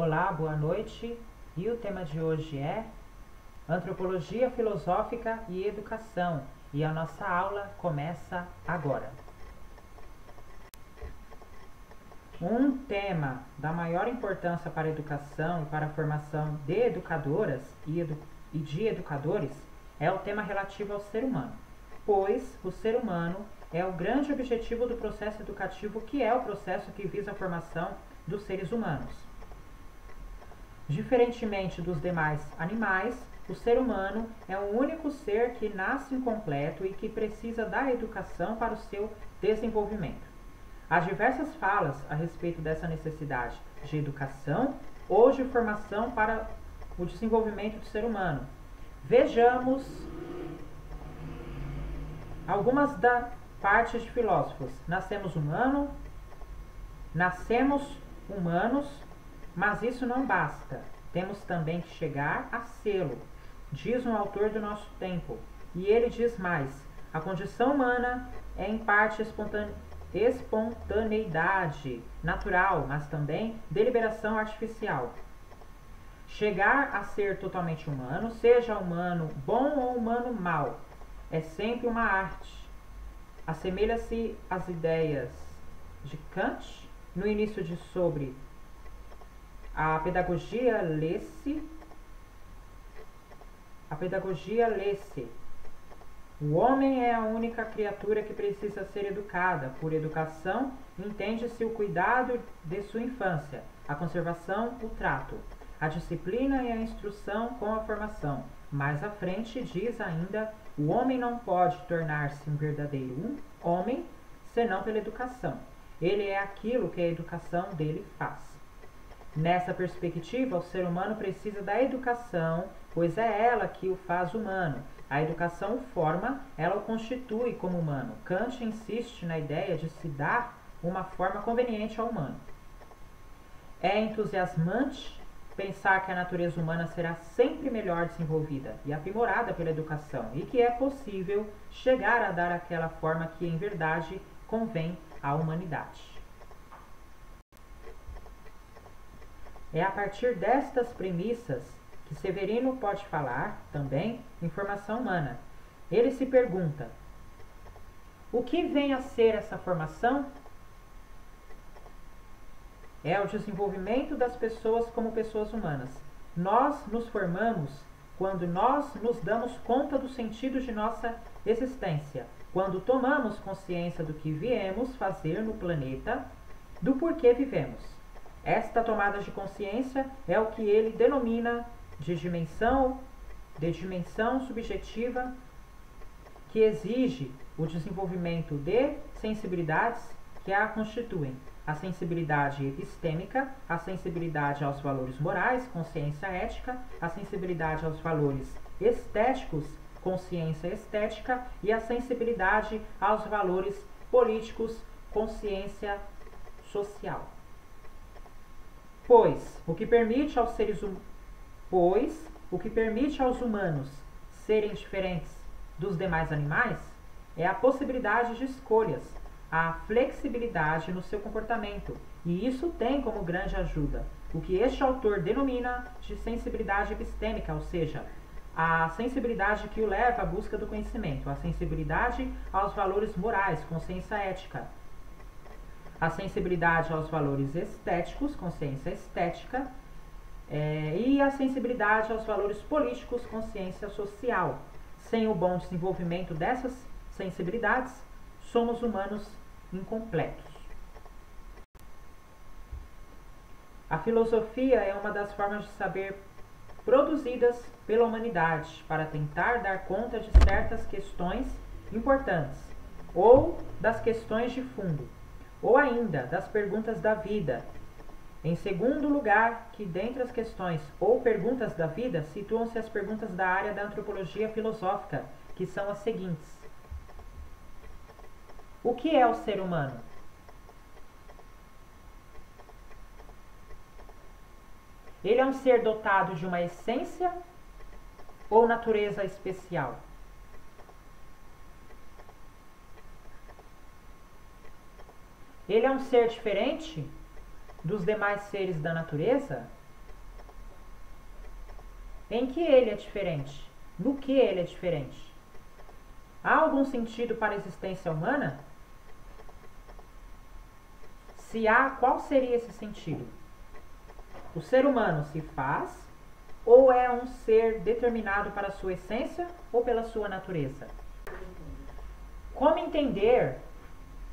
Olá, boa noite. E o tema de hoje é Antropologia Filosófica e Educação. E a nossa aula começa agora. Um tema da maior importância para a educação e para a formação de educadoras e de educadores é o tema relativo ao ser humano, pois o ser humano é o grande objetivo do processo educativo, que é o processo que visa a formação dos seres humanos. Diferentemente dos demais animais, o ser humano é o único ser que nasce incompleto e que precisa da educação para o seu desenvolvimento. Há diversas falas a respeito dessa necessidade de educação ou de formação para o desenvolvimento do ser humano. Vejamos algumas da parte de filósofos. Nascemos humanos, mas isso não basta. Temos também que chegar a sê-lo, diz um autor do nosso tempo. E ele diz mais: a condição humana é em parte espontaneidade natural, mas também deliberação artificial. Chegar a ser totalmente humano, seja humano bom ou humano mau, é sempre uma arte. Assemelha-se às ideias de Kant no início de sobre a pedagogia lê-se. O homem é a única criatura que precisa ser educada. Por educação, entende-se o cuidado de sua infância, a conservação, o trato, a disciplina e a instrução com a formação. Mais à frente, diz ainda: o homem não pode tornar-se um verdadeiro homem senão pela educação. Ele é aquilo que a educação dele faz. Nessa perspectiva, o ser humano precisa da educação, pois é ela que o faz humano. A educação o forma, ela o constitui como humano. Kant insiste na ideia de se dar uma forma conveniente ao humano. É entusiasmante pensar que a natureza humana será sempre melhor desenvolvida e aprimorada pela educação, e que é possível chegar a dar aquela forma que em verdade convém à humanidade. É a partir destas premissas que Severino pode falar, também, em formação humana. Ele se pergunta: o que vem a ser essa formação? É o desenvolvimento das pessoas como pessoas humanas. Nós nos formamos quando nós nos damos conta do sentido de nossa existência, quando tomamos consciência do que viemos fazer no planeta, do porquê vivemos. Esta tomada de consciência é o que ele denomina de dimensão subjetiva, que exige o desenvolvimento de sensibilidades que a constituem: a sensibilidade epistêmica, a sensibilidade aos valores morais, consciência ética, a sensibilidade aos valores estéticos, consciência estética, e a sensibilidade aos valores políticos, consciência social. Pois o que permite aos humanos serem diferentes dos demais animais é a possibilidade de escolhas, a flexibilidade no seu comportamento, e isso tem como grande ajuda o que este autor denomina de sensibilidade epistêmica, ou seja, a sensibilidade que o leva à busca do conhecimento, a sensibilidade aos valores morais, consciência ética, a sensibilidade aos valores estéticos, consciência estética, e a sensibilidade aos valores políticos, consciência social. Sem o bom desenvolvimento dessas sensibilidades, somos humanos incompletos. A filosofia é uma das formas de saber produzidas pela humanidade para tentar dar conta de certas questões importantes, ou das questões de fundo, ou ainda das perguntas da vida. Em segundo lugar, que dentre as questões ou perguntas da vida, situam-se as perguntas da área da antropologia filosófica, que são as seguintes: o que é o ser humano? Ele é um ser dotado de uma essência ou natureza especial? Ele é um ser diferente dos demais seres da natureza? em que ele é diferente? No que ele é diferente? Há algum sentido para a existência humana? Se há, qual seria esse sentido? O ser humano se faz ou é um ser determinado para a sua essência ou pela sua natureza? Como entender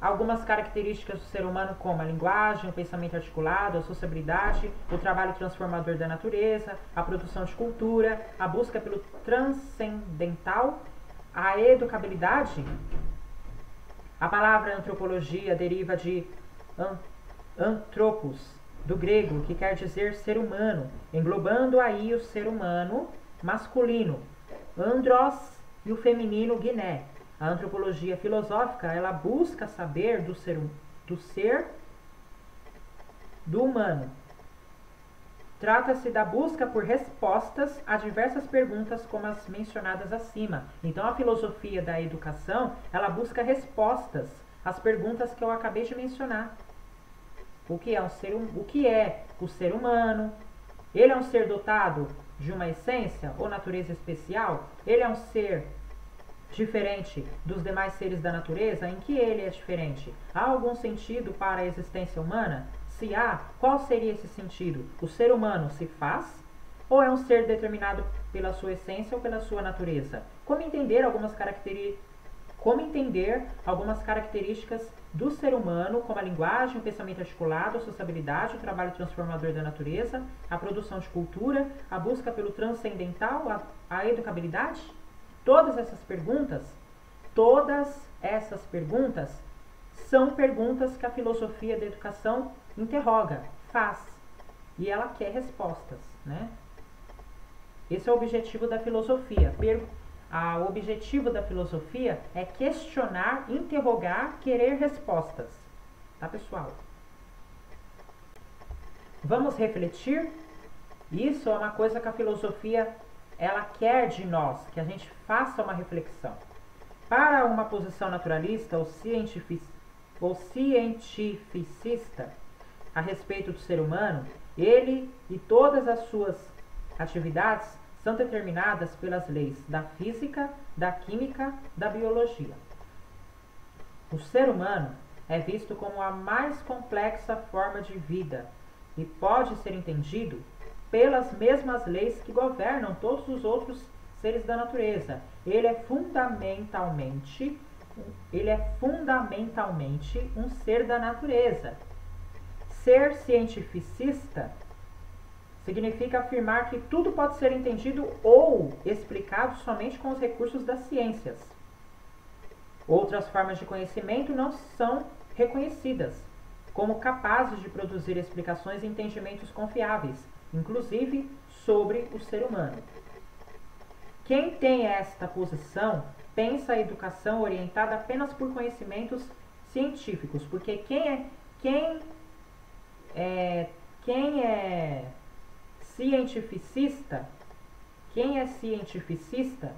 algumas características do ser humano, como a linguagem, o pensamento articulado, a sociabilidade, o trabalho transformador da natureza, a produção de cultura, a busca pelo transcendental, a educabilidade? A palavra antropologia deriva de anthropos, do grego, que quer dizer ser humano, englobando aí o ser humano masculino, andros, e o feminino guiné. A antropologia filosófica, ela busca saber do ser do humano. Trata-se da busca por respostas a diversas perguntas como as mencionadas acima. Então, a filosofia da educação, ela busca respostas às perguntas que eu acabei de mencionar. O que é o ser humano? Ele é um ser dotado de uma essência ou natureza especial? Ele é um ser diferente dos demais seres da natureza? Em que ele é diferente? Há algum sentido para a existência humana? Se há, qual seria esse sentido? O ser humano se faz ou é um ser determinado pela sua essência ou pela sua natureza? Como entender algumas características do ser humano, como a linguagem, o pensamento articulado, a sociabilidade, o trabalho transformador da natureza, a produção de cultura, a busca pelo transcendental, a educabilidade? Todas essas perguntas são perguntas que a filosofia da educação interroga, faz, e ela quer respostas, né? Esse é o objetivo da filosofia. O objetivo da filosofia é questionar, interrogar, querer respostas. Tá, pessoal? Vamos refletir? Isso é uma coisa que a filosofia ela quer de nós, que a gente faça uma reflexão. Para uma posição naturalista ou cientificista a respeito do ser humano, ele e todas as suas atividades são determinadas pelas leis da física, da química, da biologia. O ser humano é visto como a mais complexa forma de vida e pode ser entendido pelas mesmas leis que governam todos os outros seres da natureza. Ele é fundamentalmente um ser da natureza. Ser cientificista significa afirmar que tudo pode ser entendido ou explicado somente com os recursos das ciências. Outras formas de conhecimento não são reconhecidas como capazes de produzir explicações e entendimentos confiáveis, inclusive sobre o ser humano. Quem tem esta posição pensa a educação orientada apenas por conhecimentos científicos, porque quem é cientificista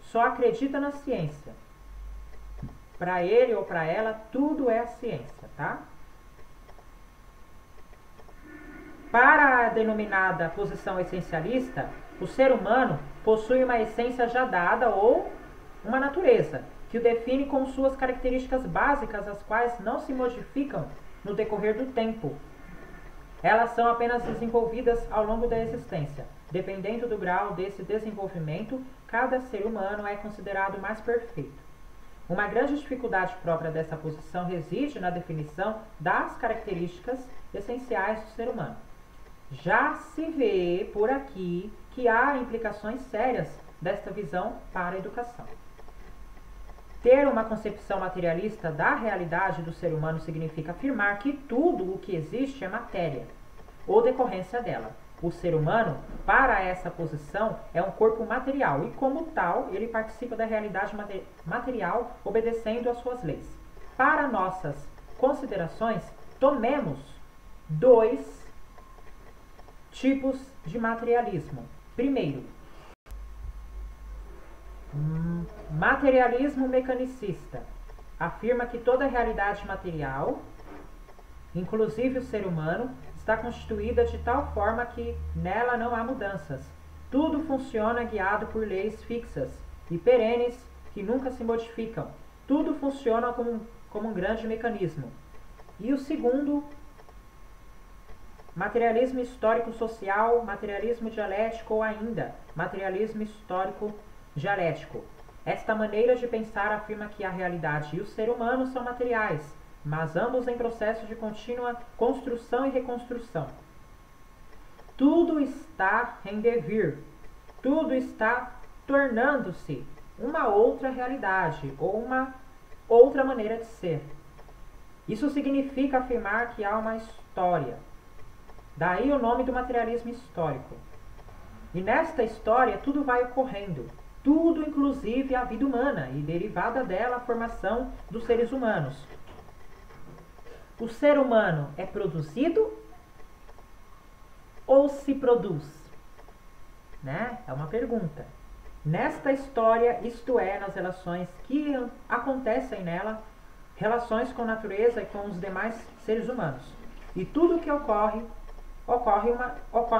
só acredita na ciência. Para ele ou para ela, tudo é a ciência, tá? Para a denominada posição essencialista, o ser humano possui uma essência já dada ou uma natureza, que o define com suas características básicas, as quais não se modificam no decorrer do tempo. Elas são apenas desenvolvidas ao longo da existência. Dependendo do grau desse desenvolvimento, cada ser humano é considerado mais perfeito. Uma grande dificuldade própria dessa posição reside na definição das características essenciais do ser humano. Já se vê por aqui que há implicações sérias desta visão para a educação. Ter uma concepção materialista da realidade do ser humano significa afirmar que tudo o que existe é matéria, ou decorrência dela. O ser humano, para essa posição, é um corpo material e, como tal, ele participa da realidade material obedecendo às suas leis. Para nossas considerações, tomemos 2 tipos de materialismo. Primeiro, materialismo mecanicista. Afirma que toda a realidade material, inclusive o ser humano, está constituída de tal forma que nela não há mudanças. Tudo funciona guiado por leis fixas e perenes que nunca se modificam. Tudo funciona como um grande mecanismo. E o segundo, materialismo histórico-social, materialismo dialético ou ainda materialismo histórico-dialético. Esta maneira de pensar afirma que a realidade e o ser humano são materiais, mas ambos em processo de contínua construção e reconstrução. Tudo está em devir, tudo está tornando-se uma outra realidade ou uma outra maneira de ser. Isso significa afirmar que há uma história. Daí o nome do materialismo histórico. E nesta história tudo vai ocorrendo, tudo inclusive a vida humana e derivada dela a formação dos seres humanos. O ser humano é produzido ou se produz? Né? É uma pergunta. Nesta história, isto é, nas relações que acontecem nela, relações com a natureza e com os demais seres humanos. E tudo que ocorre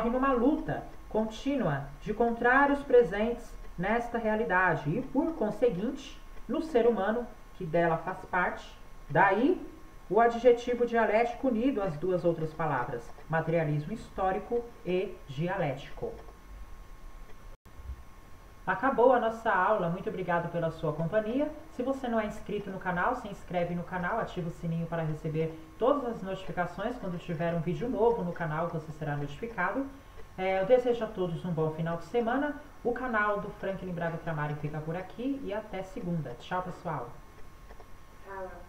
numa luta contínua de contrários presentes nesta realidade e, por conseguinte, no ser humano que dela faz parte. Daí o adjetivo dialético unido às duas outras palavras, materialismo histórico e dialético. Acabou a nossa aula, muito obrigado pela sua companhia. Se você não é inscrito no canal, se inscreve no canal, ativa o sininho para receber todas as notificações. Quando tiver um vídeo novo no canal, você será notificado. Eu desejo a todos um bom final de semana. O canal do Franklin Braga Tramari fica por aqui e até segunda. Tchau, pessoal. Tchau.